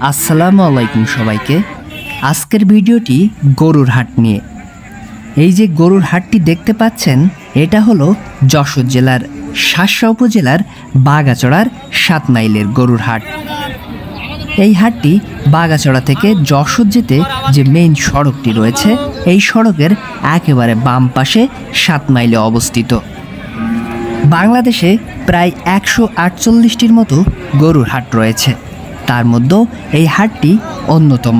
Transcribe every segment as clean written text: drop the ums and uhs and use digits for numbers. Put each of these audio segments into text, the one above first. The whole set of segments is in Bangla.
আসসালামু আলাইকুম সবাইকে। আজকের ভিডিওটি গরুর হাট নিয়ে। এই যে গরুর হাটটি দেখতে পাচ্ছেন, এটা হলো যশোর জেলার শার্শা উপজেলার বাগাচড়ার 7 মাইলের গরুর হাট। এই হাটটি বাগাচড়া থেকে যশোর যেতে যে মেইন সড়কটি রয়েছে, এই সড়কের একেবারে বাম পাশে 7 মাইলে অবস্থিত। বাংলাদেশে প্রায় 148টির মতো গরুর হাট রয়েছে, তার মধ্যে এই হাটটি অন্যতম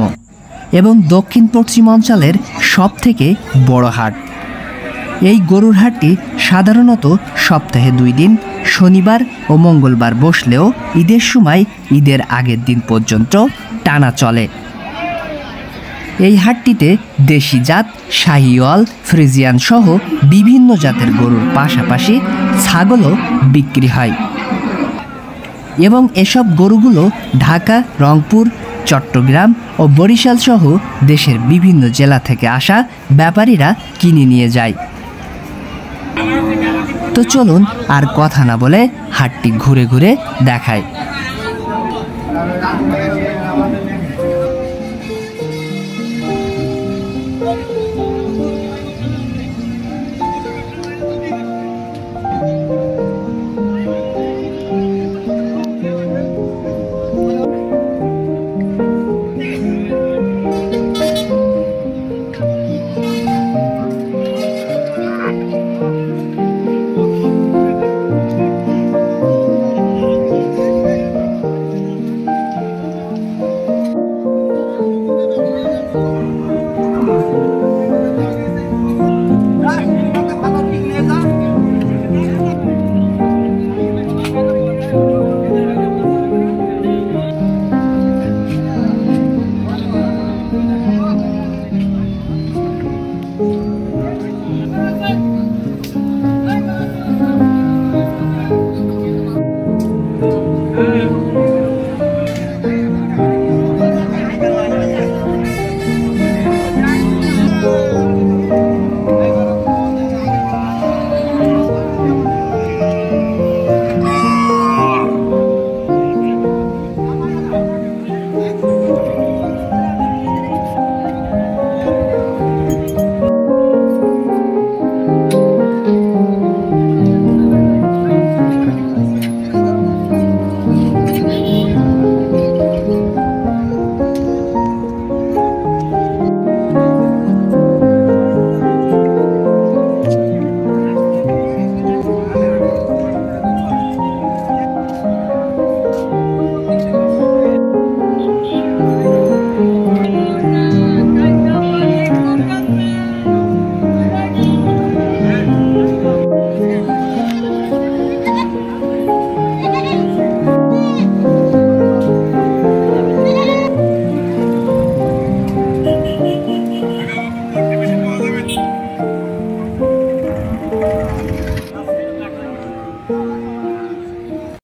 এবং দক্ষিণ পশ্চিমাঞ্চলের সবথেকে বড় হাট। এই গরুর হাটটি সাধারণত সপ্তাহে 2 দিন শনিবার ও মঙ্গলবার বসলেও ঈদের সময় ঈদের আগের দিন পর্যন্ত টানা চলে। এই হাটটিতে দেশি জাত, শাহিওয়াল, ফ্রিজিয়ান সহ বিভিন্ন জাতের গরুর পাশাপাশি ছাগলও বিক্রি হয় এবং এসব গরুগুলো ঢাকা, রংপুর, চট্টগ্রাম ও বরিশাল সহ দেশের বিভিন্ন জেলা থেকে আসা ব্যাপারীরা কিনে নিয়ে যায়। তো চলুন আর কথা না বলে হাটটি ঘুরে ঘুরে দেখায়।